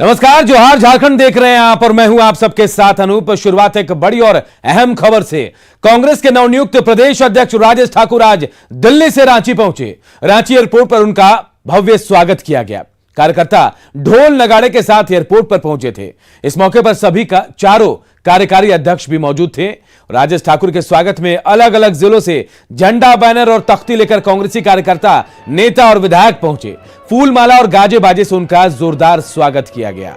नमस्कार, जोहार, झारखंड देख रहे हैं आप और मैं हूं आप सबके साथ अनूप। शुरुआत एक बड़ी और अहम खबर से। कांग्रेस के नवनियुक्त प्रदेश अध्यक्ष राजेश ठाकुर आज दिल्ली से रांची पहुंचे। रांची एयरपोर्ट पर उनका भव्य स्वागत किया गया। कार्यकर्ता ढोल नगाड़े के साथ एयरपोर्ट पर पहुंचे थे। इस मौके पर सभी का चारों कार्यकारी अध्यक्ष भी मौजूद थे। राजेश ठाकुर के स्वागत में अलग अलग जिलों से झंडा, बैनर और तख्ती लेकर कांग्रेसी कार्यकर्ता, नेता और विधायक पहुंचे। फूल माला और गाजे बाजे से उनका जोरदार स्वागत किया गया।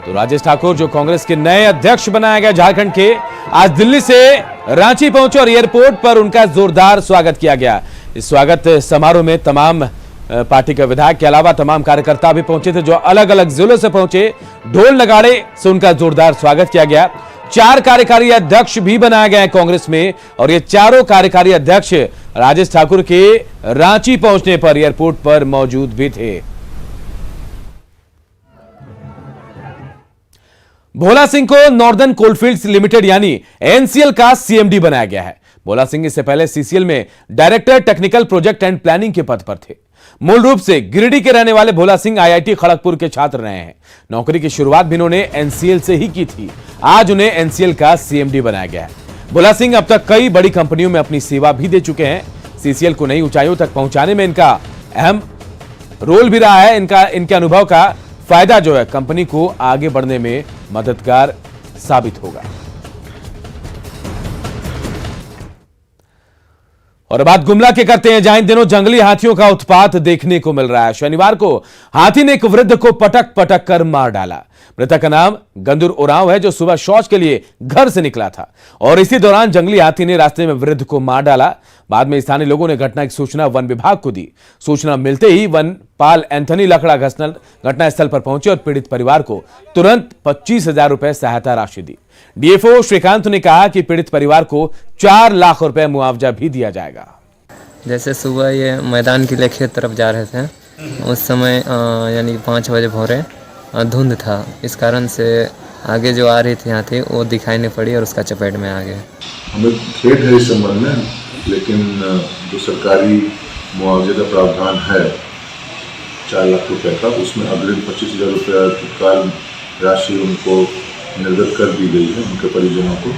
तो राजेश ठाकुर, जो कांग्रेस के नए अध्यक्ष बनाए गए झारखंड के, आज दिल्ली से रांची पहुंचे और एयरपोर्ट पर उनका जोरदार स्वागत किया गया। इस स्वागत समारोह में तमाम पार्टी के विधायक के अलावा तमाम कार्यकर्ता भी पहुंचे थे, जो अलग अलग जिलों से पहुंचे। ढोल नगाड़े से उनका जोरदार स्वागत किया गया। 4 कार्यकारी अध्यक्ष भी बनाए गए कांग्रेस में और ये चारों कार्यकारी अध्यक्ष राजेश ठाकुर के रांची पहुंचने पर एयरपोर्ट पर मौजूद भी थे। भोला सिंह को नॉर्दर्न कोलफील्ड्स लिमिटेड यानी एनसीएल का सीएमडी बनाया गया है। भोला सिंह इससे पहले सीसीएल में director technical project and planning के पद पर थे। मूल रूप से गिरिडीह के रहने वाले भोला सिंह आईआईटी खड़गपुर के छात्र रहे हैं। नौकरी की शुरुआत भी इन्होंने एनसीएल से ही की थी। आज उन्हें एनसीएल का सीएमडी बनाया गया है। भोला सिंह अब तक कई बड़ी कंपनियों में अपनी सेवा भी दे चुके हैं। सीसीएल को नई ऊंचाइयों तक पहुंचाने में इनका अहम रोल भी रहा है। इनके अनुभव का फायदा जो है कंपनी को आगे बढ़ने में मददगार साबित होगा। और बात गुमला के करते हैं, जहां इन दिनों जंगली हाथियों का उत्पात देखने को मिल रहा है। शनिवार को हाथी ने एक वृद्ध को पटक पटक कर मार डाला। मृतक का नाम गंदुर उरांव है, जो सुबह शौच के लिए घर से निकला था और इसी दौरान जंगली हाथी ने रास्ते में वृद्ध को मार डाला। बाद में स्थानीय लोगों ने घटना की सूचना वन विभाग को दी। सूचना मिलते ही वनपाल एंथनी लकड़ा घटनास्थल पर पहुंचे और पीड़ित परिवार को तुरंत 25,000 रुपए सहायता राशि दी। डीएफओ श्रीकांत ने कहा कि पीड़ित परिवार को 4 लाख रुपए मुआवजा भी दिया जाएगा। जैसे सुबह ये मैदान के लिए खेत तरफ जा रहे थे, उस समय यानी 5 बजे भोरे धुंध था। इस कारण से आगे जो आ रही थी हाथी वो दिखाई नहीं पड़ी और उसका चपेट में आ गया। हमें खेद है इस संबंध में, लेकिन जो सरकारी मुआवजे का प्रावधान है 4 लाख रुपए का, उसमें अग्रिम 25,000 रुपया तत्काल राशि उनको निर्गत कर दी गई है, उनके परिजनों को।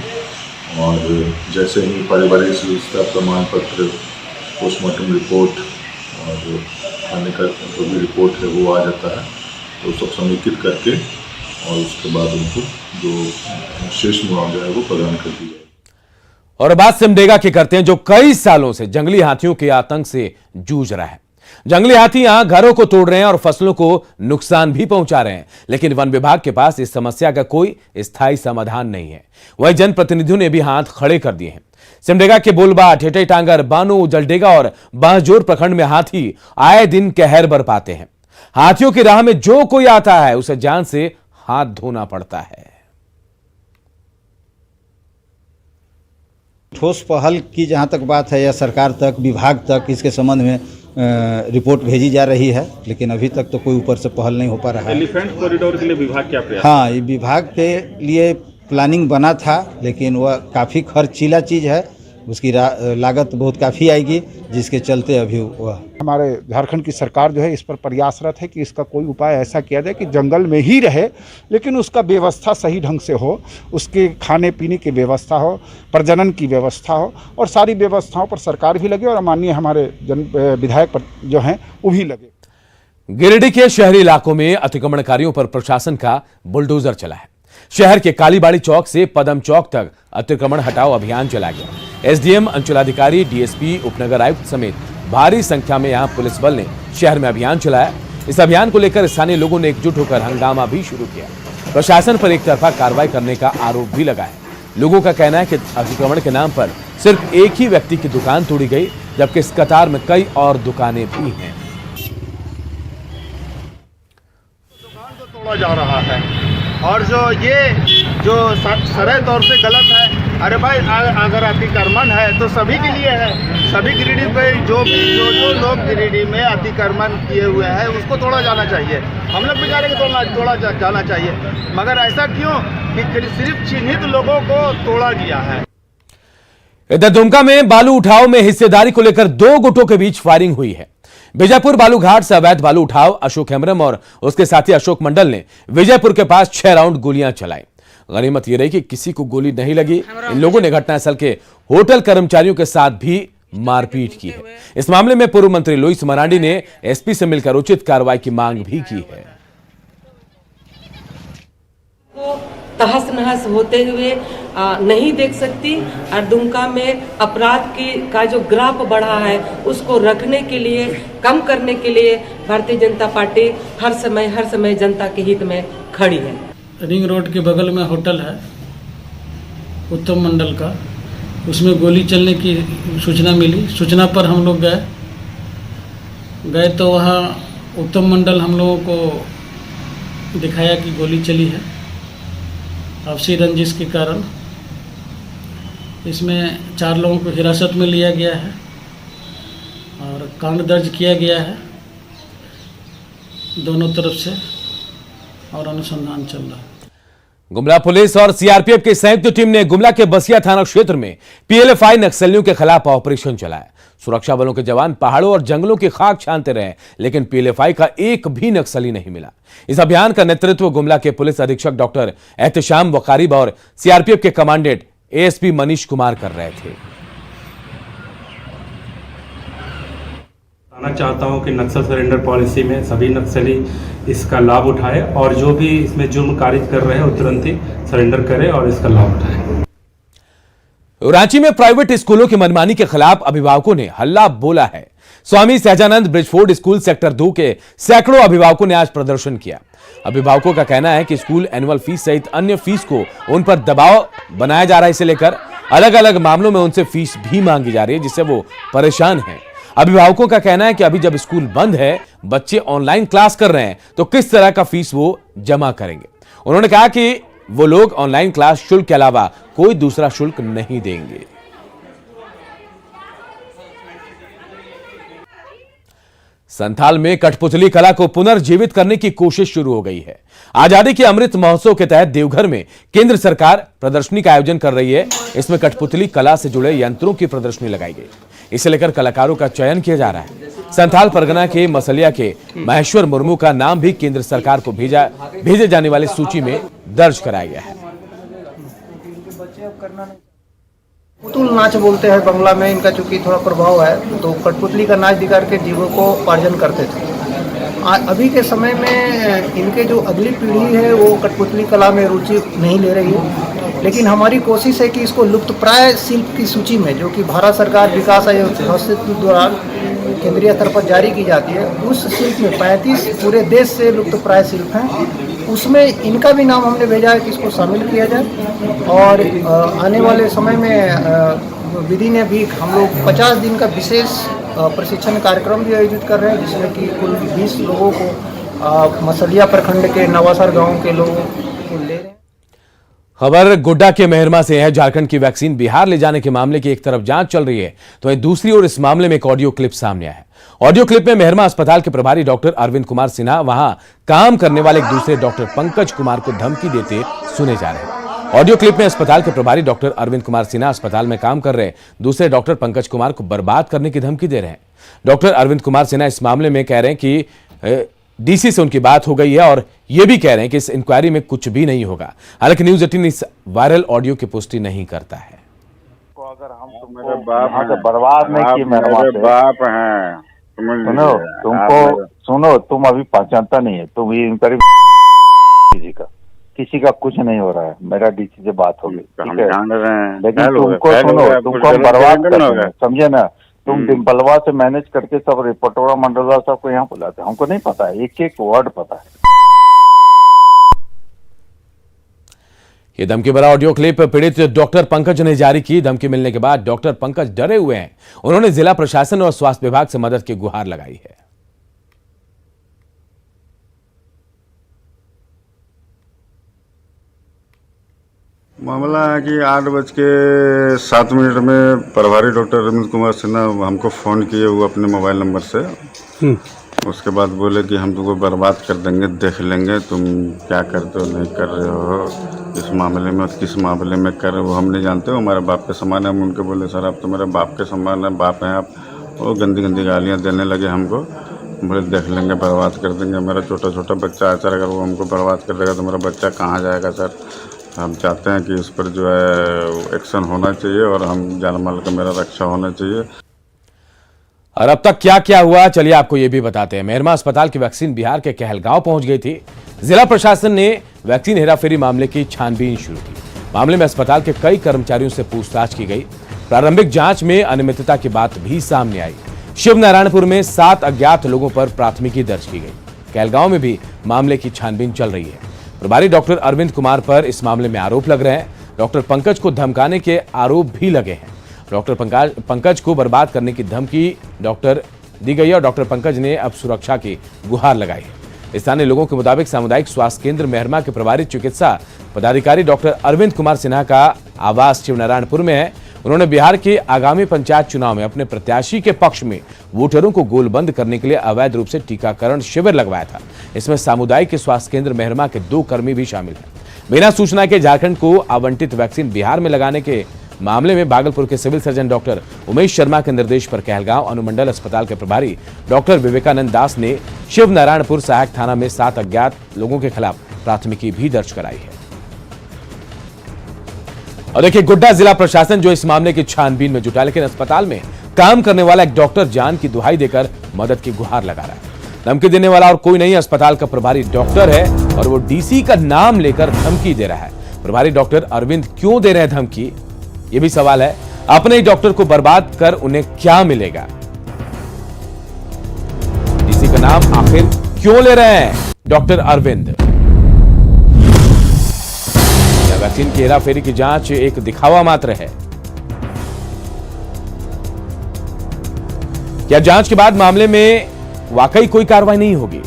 और जैसे ही पारिवारिक सुरक्षा प्रमाण पत्र, पोस्टमार्टम रिपोर्ट और खाने का जो भी रिपोर्ट है वो आ जाता है, तो सब समेकित करके और उसके बाद उनको जो शेष मुआवजा है वो प्रदान कर दी जाए। और बात सिमडेगा की करते हैं, जो कई सालों से जंगली हाथियों के आतंक से जूझ रहा है। जंगली हाथी यहां घरों को तोड़ रहे हैं और फसलों को नुकसान भी पहुंचा रहे हैं, लेकिन वन विभाग के पास इस समस्या का कोई स्थायी समाधान नहीं है। वहीं जनप्रतिनिधियों ने भी हाथ खड़े कर दिए हैं। सिमडेगा के बोलबा, ठेठई टांगर, बानो, जलडेगा और बांसजोर प्रखंड में हाथी आए दिन कहर बरपाते हैं। हाथियों की राह में जो कोई आता है उसे जान से हाथ धोना पड़ता है। ठोस पहल की जहां तक बात है या सरकार तक, विभाग तक इसके संबंध में रिपोर्ट भेजी जा रही है, लेकिन अभी तक तो कोई ऊपर से पहल नहीं हो पा रहा है। एलिफेंट कॉरिडोर के लिए विभाग क्या प्रयास? हाँ, ये विभाग के लिए प्लानिंग बना था, लेकिन वह काफ़ी खर्चीला चीज़ है। उसकी लागत बहुत काफ़ी आएगी, जिसके चलते अभी वह हमारे झारखंड की सरकार जो है इस पर प्रयासरत है कि इसका कोई उपाय ऐसा किया जाए कि जंगल में ही रहे, लेकिन उसका व्यवस्था सही ढंग से हो, उसके खाने पीने की व्यवस्था हो, प्रजनन की व्यवस्था हो, और सारी व्यवस्थाओं पर सरकार भी लगे और माननीय हमारे विधायक जो हैं वो भी लगे। गिरिडीह के शहरी इलाकों में अतिक्रमणकारियों पर प्रशासन का बुलडोजर चला है। शहर के कालीबाड़ी चौक से पदम चौक तक अतिक्रमण हटाओ अभियान चलाया गया। एसडीएम, अंचलाधिकारी, डीएसपी, उपनगर आयुक्त समेत भारी संख्या में यहां पुलिस बल ने शहर में अभियान चलाया। इस अभियान को लेकर स्थानीय लोगों ने एकजुट होकर हंगामा भी शुरू किया। प्रशासन पर एक तरफा कार्रवाई करने का आरोप भी लगा है। लोगों का कहना है कि अतिक्रमण के नाम पर सिर्फ एक ही व्यक्ति की दुकान तोड़ी गई, जबकि इस कतार में कई और दुकानें भी हैं। दुकान को तोड़ा जा रहा है और जो सरल तौर से गलत है। अरे भाई, अगर अतिक्रमण है तो सभी के लिए है, सभी गिरिडीह पे जो लोग गिरिडीह में अतिक्रमण किए हुए हैं उसको तोड़ा जाना चाहिए। हम लोग भी कह रहे हैं कि तोड़ा जाना चाहिए, मगर ऐसा क्यों कि सिर्फ चिन्हित लोगों को तोड़ा गया है। इधर दुमका में बालू उठाव में हिस्सेदारी को लेकर दो गुटों के बीच फायरिंग हुई है। विजयपुर बालू घाट से अवैध बालू उठाव अशोक हेम्ब्रम और उसके साथी अशोक मंडल ने विजयपुर के पास 6 राउंड गोलियां चलाई। गनीमत यह रही कि किसी को गोली नहीं लगी। इन लोगों ने घटनास्थल के होटल कर्मचारियों के साथ भी मारपीट की है। इस मामले में पूर्व मंत्री लुईस मरांडी ने एसपी से मिलकर उचित कार्रवाई की मांग भी की है। तहस नहस होते हुए नहीं देख सकती और दुमका में अपराध का जो ग्राफ बढ़ा है उसको रखने के लिए, कम करने के लिए भारतीय जनता पार्टी हर समय जनता के हित में खड़ी है। रिंग रोड के बगल में होटल है उत्तम मंडल का, उसमें गोली चलने की सूचना मिली। सूचना पर हम लोग गए तो वहाँ उत्तम मंडल हम लोगों को दिखाया कि गोली चली है। आपसी रंजिश के कारण इसमें 4 लोगों को हिरासत में लिया गया है और कांड दर्ज किया गया है दोनों तरफ से और अनुसंधान चल रहा है। गुमला पुलिस और सीआरपीएफ की संयुक्त टीम ने गुमला के बसिया थाना क्षेत्र में पीएलएफआई नक्सलियों के खिलाफ ऑपरेशन चलाया। सुरक्षा बलों के जवान पहाड़ों और जंगलों की खाक छानते रहे, लेकिन पीएलएफआई का एक भी नक्सली नहीं मिला। इस अभियान का नेतृत्व गुमला के पुलिस अधीक्षक डॉक्टर एहतशाम वकारिब और सीआरपीएफ के कमांडेंट एएसपी मनीष कुमार कर रहे थे। बताना चाहता हूं कि नक्सल सरेंडर पॉलिसी में सभी नक्सली इसका लाभ उठाए और जो भी इसमें जुर्म कारित कर रहे हैं वो तुरंत ही सरेंडर करें और इसका लाभ उठाएं। रांची में प्राइवेट स्कूलों की मनमानी के खिलाफ अभिभावकों ने हल्ला बोला है। स्वामी सहजानंद ब्रिजफोर्ड स्कूल सेक्टर 2 के सैकड़ों अभिभावकों ने आज प्रदर्शन किया। अभिभावकों का कहना है कि स्कूल एनुअल फीस सहित अन्य फीस को उन पर दबाव बनाया जा रहा है। इसे लेकर अलग अलग मामलों में उनसे फीस भी मांगी जा रही है, जिससे वो परेशान हैं। अभिभावकों का कहना है कि अभी जब स्कूल बंद है, बच्चे ऑनलाइन क्लास कर रहे हैं, तो किस तरह का फीस वो जमा करेंगे। उन्होंने कहा कि वो लोग ऑनलाइन क्लास शुल्क के अलावा कोई दूसरा शुल्क नहीं देंगे। संथाल में कठपुतली कला को पुनर्जीवित करने की कोशिश शुरू हो गई है। आजादी के अमृत महोत्सव के तहत देवघर में केंद्र सरकार प्रदर्शनी का आयोजन कर रही है। इसमें कठपुतली कला से जुड़े यंत्रों की प्रदर्शनी लगाई गई। इसे लेकर कलाकारों का चयन किया जा रहा है। संथाल परगना के मसलिया के महेश्वर मुर्मू का नाम भी केंद्र सरकार को भेजे जाने वाली सूची में दर्ज कराया गया है। पुतुल नाच बोलते हैं बंगला में, इनका चूंकि थोड़ा प्रभाव है, तो कठपुतली का नाच दिखा के जीवों को उपार्जन करते थे। अभी के समय में इनके जो अगली पीढ़ी है वो कठपुतली कला में रुचि नहीं ले रही है, लेकिन हमारी कोशिश है कि इसको लुप्तप्राय शिल्प की सूची में, जो कि भारत सरकार विकास आयोग द्वारा केंद्रीय स्तर पर जारी की जाती है, उस शिल्प में 35 पूरे देश से लुप्तप्राय शिल्प हैं, उसमें इनका भी नाम हमने भेजा है कि इसको शामिल किया जाए। और आने वाले समय में विधि ने भी हम लोग 50 दिन का विशेष प्रशिक्षण कार्यक्रम भी आयोजित कर रहे हैं, जिसमें कि कुल 20 लोगों को मसलिया प्रखंड के नवासर गांव के लोगों को ले रहे हैं। खबर गोड्डा के मेहरमा से है। झारखंड की वैक्सीन बिहार ले जाने के मामले की एक तरफ जांच चल रही है, तो वहीं दूसरी ओर इस मामले में एक ऑडियो क्लिप सामने आया है। ऑडियो क्लिप में मेहरमा अस्पताल के प्रभारी डॉक्टर अरविंद कुमार सिन्हा वहां काम करने वाले एक दूसरे डॉक्टर पंकज कुमार को धमकी देते सुने जा रहे हैं। ऑडियो क्लिप में अस्पताल के प्रभारी डॉक्टर अरविंद कुमार सिन्हा अस्पताल में काम कर रहे दूसरे डॉक्टर पंकज कुमार को बर्बाद करने की धमकी दे रहे हैं। डॉक्टर अरविंद कुमार सिन्हा इस मामले में कह रहे हैं कि डीसी से उनकी बात हो गई है और यह भी कह रहे हैं कि इस इंक्वायरी में कुछ भी नहीं होगा। हालांकि न्यूज 18 इस वायरल ऑडियो की पुष्टि नहीं करता है। अगर हम तुमको यहाँ से बर्बाद नहीं किए, मेरे बाप हैं, सुनो, तुम अभी पहचानता नहीं है, तुम ये इंक्वायरी किसी का कुछ नहीं हो रहा है। मेरा डीसी से बात होगी, ठीक है, लेकिन तुमको सुनो, तुमको हम बर्बाद कर, समझे ना। तुम डिम्पलवा से मैनेज करके सब रिपोर्टरा मंडलवा सबको यहाँ बुलाते, हमको नहीं पता है, एक एक वर्ड पता है। ये धमकी भरा ऑडियो क्लिप पीड़ित डॉक्टर पंकज ने जारी की। धमकी मिलने के बाद डॉक्टर पंकज डरे हुए हैं। उन्होंने जिला प्रशासन और स्वास्थ्य विभाग से मदद की गुहार लगाई है। मामला है कि 8:07 में प्रभारी डॉक्टर अरविंद कुमार सिन्हा हमको फ़ोन किए वो अपने मोबाइल नंबर से। उसके बाद बोले कि हम तुमको बर्बाद कर देंगे, देख लेंगे तुम क्या करते हो नहीं कर रहे हो, इस मामले में किस मामले में कर रहे हो हम नहीं जानते हो, हमारे बाप के समान है। हम उनके बोले सर आप तो मेरे बाप के समान है, बाप हैं आप। वो गंदी गंदी गालियाँ देने लगे हमको। बोले देख लेंगे, बर्बाद कर देंगे। मेरा छोटा छोटा बच्चा है सर, अगर वो हमको बर्बाद कर देगा तो मेरा बच्चा कहाँ जाएगा सर। हम चाहते हैं कि इस पर जो है एक्शन होना चाहिए और हम जान माल का मेरा रक्षा होना चाहिए। और अब तक क्या क्या हुआ चलिए आपको ये भी बताते हैं। मेहरमा अस्पताल की वैक्सीन बिहार के कहलगांव पहुंच गई थी। जिला प्रशासन ने वैक्सीन हेराफेरी मामले की छानबीन शुरू की। मामले में अस्पताल के कई कर्मचारियों से पूछताछ की गई। प्रारंभिक जांच में अनियमितता की बात भी सामने आई। शिवनारायणपुर में 7 अज्ञात लोगों पर प्राथमिकी दर्ज की गई। कहलगांव में भी मामले की छानबीन चल रही है। प्रभारी डॉक्टर अरविंद कुमार पर इस मामले में आरोप लग रहे हैं। डॉक्टर पंकज को धमकाने के आरोप भी लगे हैं। डॉक्टर पंकज को बर्बाद करने की धमकी डॉक्टर दी गई और डॉक्टर पंकज ने अब सुरक्षा की गुहार लगाई है। स्थानीय लोगों के मुताबिक सामुदायिक स्वास्थ्य केंद्र मेहरमा के प्रभारी चिकित्सा पदाधिकारी डॉक्टर अरविंद कुमार सिन्हा का आवास शिवनारायणपुर में है। उन्होंने बिहार के आगामी पंचायत चुनाव में अपने प्रत्याशी के पक्ष में वोटरों को गोलबंद करने के लिए अवैध रूप से टीकाकरण शिविर लगवाया था। इसमें सामुदायिक स्वास्थ्य केंद्र मेहरमा के 2 कर्मी भी शामिल हैं। बिना सूचना के झारखंड को आवंटित वैक्सीन बिहार में लगाने के मामले में भागलपुर के civil surgeon doctor Umesh Sharma के निर्देश पर कहलगांव अनुमंडल अस्पताल के प्रभारी डॉक्टर विवेकानंद दास ने शिवनारायणपुर सहायक थाना में 7 अज्ञात लोगों के खिलाफ प्राथमिकी भी दर्ज कराई है। और देखिए गोड्डा जिला प्रशासन जो इस मामले की छानबीन में जुटा, लेकिन अस्पताल में काम करने वाला एक डॉक्टर जान की दुहाई देकर मदद की गुहार लगा रहा है। धमकी देने वाला और कोई नहीं, अस्पताल का प्रभारी डॉक्टर है और वो डीसी का नाम लेकर धमकी दे रहा है। प्रभारी डॉक्टर अरविंद क्यों दे रहे हैं धमकी, ये भी सवाल है। अपने ही डॉक्टर को बर्बाद कर उन्हें क्या मिलेगा? डीसी का नाम आखिर क्यों ले रहे हैं डॉक्टर अरविंद? वैक्सीन की हेराफेरी की जांच एक दिखावा मात्र है? क्या जांच के बाद मामले में वाकई कोई कार्रवाई नहीं होगी?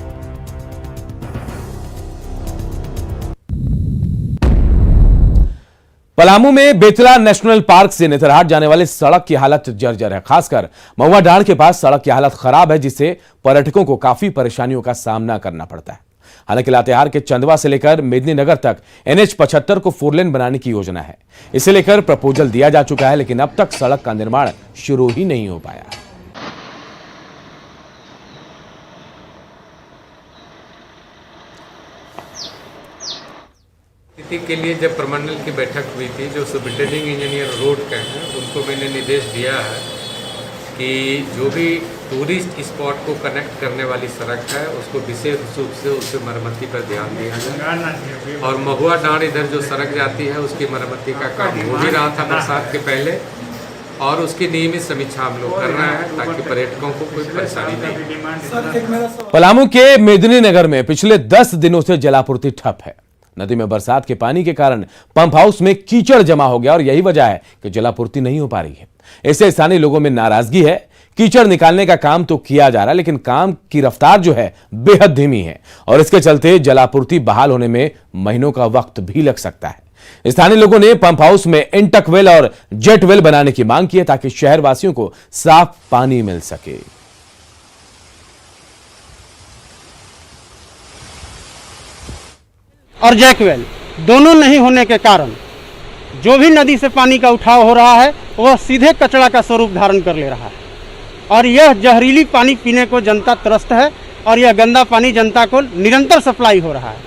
पलामू में बेतला नेशनल पार्क से नेतरहाट जाने वाली सड़क की हालत जर्जर है। खासकर महुआ डांड के पास सड़क की हालत खराब है, जिससे पर्यटकों को काफी परेशानियों का सामना करना पड़ता है। हालांकि लातेहार के चंदवा से लेकर मेदिनीनगर तक NH 75 को 4 लेन बनाने की योजना है। इसे लेकर प्रपोजल दिया जा चुका है, लेकिन अब तक सड़क का निर्माण शुरू ही नहीं हो पाया। स्थिति के लिए जब प्रमंडल की बैठक हुई थी, जो सुपरिटेंडिंग इंजीनियर रोड के हैं उनको मैंने निर्देश दिया है कि जो भी टूरिस्ट स्पॉट को कनेक्ट करने वाली सड़क है उसको विशेष रूप से उसके मरम्मती पर ध्यान दिया जाए। और महुआ डांड इधर जो सड़क जाती है उसकी मरम्मती का काम हो भी रहा था बरसात के पहले, और उसकी नियमित समीक्षा हम लोग कर रहे हैं ताकि पर्यटकों को कोई परेशानी नहीं। पलामू के मेदिनीनगर में पिछले 10 दिनों से जलापूर्ति ठप है। नदी में बरसात के पानी के कारण पंप हाउस में कीचड़ जमा हो गया और यही वजह है कि जलापूर्ति नहीं हो पा रही है। इससे स्थानीय लोगों में नाराजगी है। कीचड़ निकालने का काम तो किया जा रहा है, लेकिन काम की रफ्तार जो है बेहद धीमी है और इसके चलते जलापूर्ति बहाल होने में महीनों का वक्त भी लग सकता है। स्थानीय लोगों ने पंप हाउस में इंटक वेल और जेट वेल बनाने की मांग की है ताकि शहर वासियों को साफ पानी मिल सके। और जैकवेल दोनों नहीं होने के कारण जो भी नदी से पानी का उठाव हो रहा है वह सीधे कचरा का स्वरूप धारण कर ले रहा है और यह जहरीली पानी पीने को जनता त्रस्त है और यह गंदा पानी जनता को निरंतर सप्लाई हो रहा है।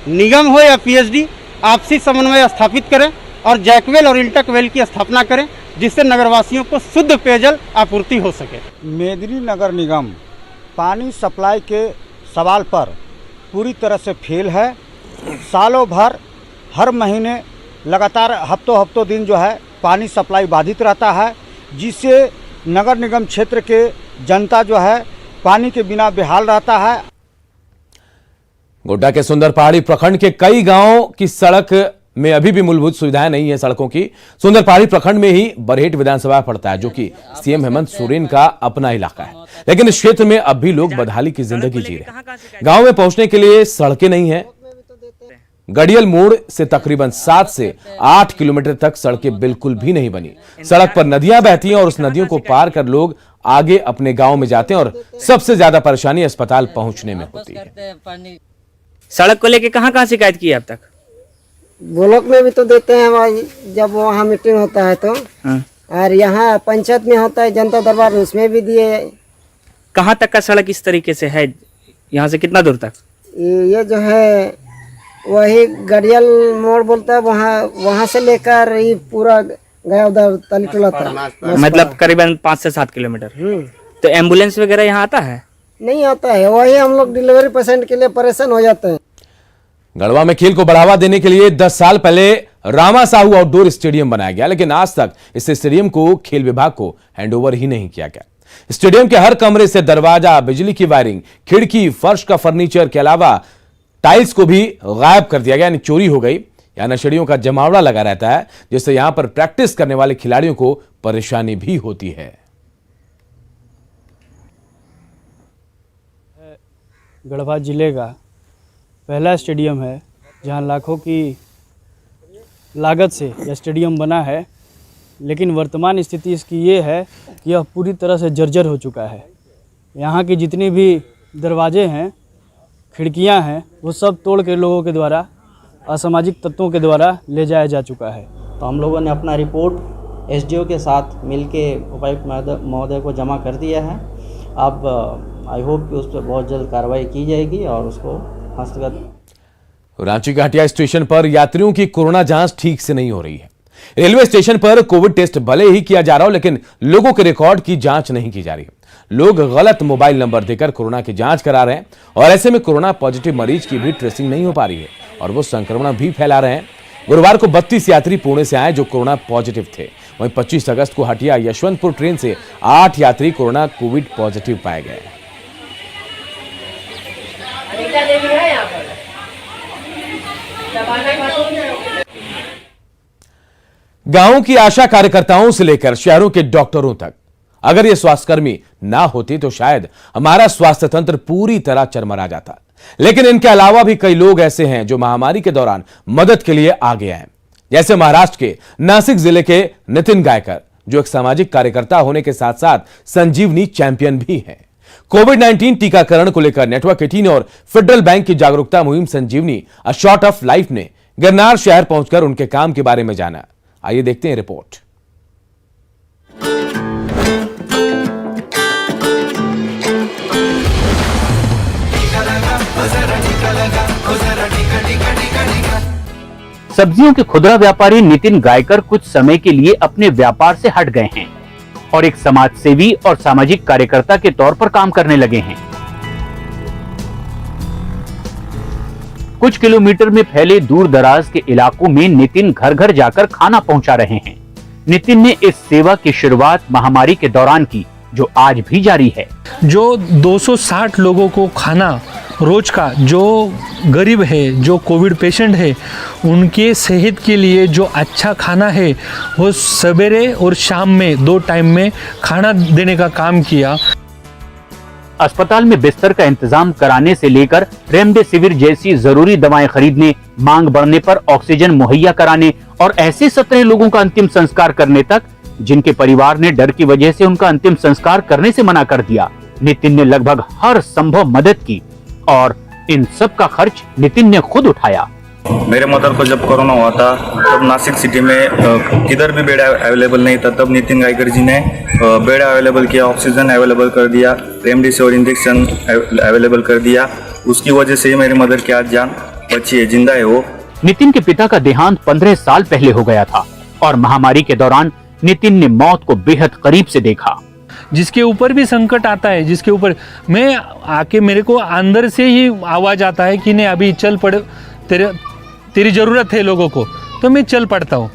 निगम हो या पीएचडी आपसी समन्वय स्थापित करें और जैकवेल और इंटक वेल की स्थापना करें जिससे नगरवासियों को शुद्ध पेयजल आपूर्ति हो सके। मेदिनीनगर निगम पानी सप्लाई के सवाल पर पूरी तरह से फेल है। सालों भर हर महीने लगातार हफ्तों दिन जो है पानी सप्लाई बाधित रहता है, जिससे नगर निगम क्षेत्र के जनता जो है पानी के बिना बेहाल रहता है। गोड्डा के सुंदर पहाड़ी प्रखंड के कई गांवों की सड़क में अभी भी मूलभूत सुविधाएं नहीं है। सड़कों की सुंदर पहाड़ी प्रखंड में ही बरहेट विधानसभा पड़ता है, जो कि सीएम हेमंत सोरेन का अपना इलाका है, लेकिन इस क्षेत्र में अब भी लोग बदहाली की जिंदगी जी रहे हैं। गांव में पहुंचने के लिए सड़कें नहीं है। गडियल मोड़ से तकरीबन 7 से 8 किलोमीटर तक सड़कें बिल्कुल भी नहीं बनी। सड़क पर नदियां बहती हैं और उस नदियों को पार कर लोग आगे अपने गांव में जाते हैं और सबसे ज्यादा परेशानी अस्पताल पहुंचने में होती है। सड़क को लेके कहाँ शिकायत की है अब तक? ब्लॉक में भी तो देते हैं जब वहाँ मीटिंग होता है तो, और यहाँ पंचायत में होता है जनता दरबार, उसमें भी दिए। कहाँ तक का सड़क इस तरीके से है? यहाँ से कितना दूर तक? ये जो है वही गडियल मोड़ बोलता है, वहाँ से लेकर ये पूरा गया उधर तलीटोला तक, मतलब करीबन 5 से 7 किलोमीटर। तो एम्बुलेंस वगैरह यहाँ आता है? नहीं आता है, वही हम लोग डिलीवरी पेशेंट के लिए परेशान हो जाते हैं। गढ़वा में खेल को बढ़ावा देने के लिए 10 साल पहले रामा साहू आउटडोर स्टेडियम बनाया गया, लेकिन आज तक इस स्टेडियम को खेल विभाग को हैंडओवर ही नहीं किया गया। स्टेडियम के हर कमरे से दरवाजा, बिजली की वायरिंग, खिड़की, फर्श का फर्नीचर के अलावा टाइल्स को भी गायब कर दिया गया, यानी चोरी हो गई। यहां नशेड़ियों का जमावड़ा लगा रहता है, जिससे यहां पर प्रैक्टिस करने वाले खिलाड़ियों को परेशानी भी होती है। गढ़वा जिले का पहला स्टेडियम है जहां लाखों की लागत से यह स्टेडियम बना है, लेकिन वर्तमान स्थिति इसकी ये है कि यह पूरी तरह से जर्जर हो चुका है। यहाँ की जितनी भी दरवाजे हैं, खिड़कियां हैं, वो सब तोड़ के लोगों के द्वारा, असामाजिक तत्वों के द्वारा ले जाया जा चुका है। तो हम लोगों ने अपना रिपोर्ट एसडीओ के साथ मिलके उपायुक्त महोदय को जमा कर दिया है। अब आई होप कि उस पर बहुत जल्द कार्रवाई की जाएगी और उसको हस्तगत। रांची के हटिया स्टेशन पर यात्रियों की कोरोना जांच ठीक से नहीं हो रही है। रेलवे स्टेशन पर कोविड टेस्ट भले ही किया जा रहा हो, लेकिन लोगों के रिकॉर्ड की जांच नहीं की जा रही है। लोग गलत मोबाइल नंबर देकर कोरोना की जांच करा रहे हैं और ऐसे में कोरोना पॉजिटिव मरीज की भी ट्रेसिंग नहीं हो पा रही है और वो संक्रमण भी फैला रहे हैं। गुरुवार को 32 यात्री पुणे से आए जो कोरोना पॉजिटिव थे। वहीं 25 अगस्त को हटिया यशवंतपुर ट्रेन से 8 यात्री कोरोना कोविड पॉजिटिव पाए गए। गांवों की आशा कार्यकर्ताओं से लेकर शहरों के डॉक्टरों तक, अगर ये स्वास्थ्यकर्मी ना होते तो शायद हमारा स्वास्थ्य तंत्र पूरी तरह चरमरा जाता। लेकिन इनके अलावा भी कई लोग ऐसे हैं जो महामारी के दौरान मदद के लिए आगे आए, जैसे महाराष्ट्र के नासिक जिले के नितिन गायकर, जो एक सामाजिक कार्यकर्ता होने के साथ साथ संजीवनी चैंपियन भी हैं। कोविड-19 टीकाकरण को लेकर नेटवर्क 18 और फेडरल बैंक की जागरूकता मुहिम संजीवनी अ शॉट ऑफ लाइफ ने गिरनार शहर पहुंचकर उनके काम के बारे में जाना। आइए देखते हैं रिपोर्ट। सब्जियों के खुदरा व्यापारी नितिन गायकर कुछ समय के लिए अपने व्यापार से हट गए हैं और एक समाज सेवी और सामाजिक कार्यकर्ता के तौर पर काम करने लगे हैं। कुछ किलोमीटर में फैले दूर दराज के इलाकों में नितिन घर घर जाकर खाना पहुंचा रहे हैं। नितिन ने इस सेवा की शुरुआत महामारी के दौरान की, जो आज भी जारी है। जो 260 लोगों को खाना रोज का, जो गरीब है, जो कोविड पेशेंट है, उनके सेहत के लिए जो अच्छा खाना है वो सवेरे और शाम में 2 टाइम में खाना देने का काम किया। अस्पताल में बिस्तर का इंतजाम कराने से लेकर रेमडेसिविर जैसी जरूरी दवाएं खरीदने, मांग बढ़ने पर ऑक्सीजन मुहैया कराने और ऐसे 17 लोगों का अंतिम संस्कार करने तक जिनके परिवार ने डर की वजह से उनका अंतिम संस्कार करने से मना कर दिया, नितिन ने लगभग हर संभव मदद की और इन सब का खर्च नितिन ने खुद उठाया। मेरे मदर को जब कोरोना हुआ था तब नासिक सिटी में किधर भी बेड अवेलेबल नहीं था, तब नितिन गायकर जी ने बेड अवेलेबल किया, ऑक्सीजन अवेलेबल कर दिया, रेमडेसिविर इंजेक्शन अवेलेबल कर दिया। उसकी वजह से मेरी मदर की आज जान बची है, जिंदा है वो। नितिन के पिता का देहांत 15 साल पहले हो गया था और महामारी के दौरान नितिन ने मौत को बेहद करीब से देखा। जिसके ऊपर भी संकट आता है, जिसके ऊपर मैं आके मेरे को अंदर से ही आवाज आता है कि नहीं अभी चल पड़, तेरी जरूरत है लोगों को, तो मैं चल पड़ता हूँ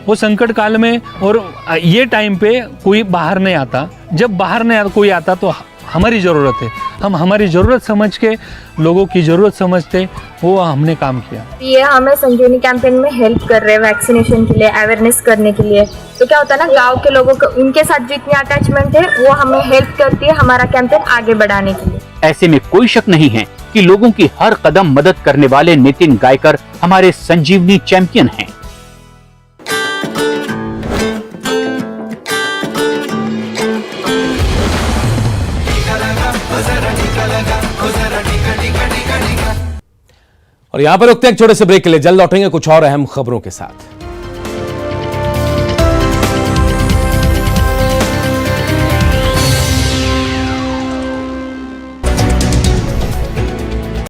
वो संकट काल में। और ये टाइम पे कोई बाहर नहीं आता, जब बाहर नहीं कोई आता तो हमारी ज़रूरत है, हम हमारी ज़रूरत समझ के लोगों की ज़रूरत समझते वो हमने काम किया। ये हमें संजीवनी कैंपेन में हेल्प कर रहे हैं वैक्सीनेशन के लिए, अवेयरनेस करने के लिए। तो क्या होता है ना, गांव के लोगों को उनके साथ जितनी अटैचमेंट है वो हमें हेल्प करती है हमारा कैंपेन आगे बढ़ाने के लिए। ऐसे में कोई शक नहीं है कि लोगों की हर कदम मदद करने वाले नितिन गायकर हमारे संजीवनी चैंपियन हैं। और यहां पर रुकते हैं एक छोटे से ब्रेक के लिए, जल्द लौटेंगे कुछ और अहम खबरों के साथ।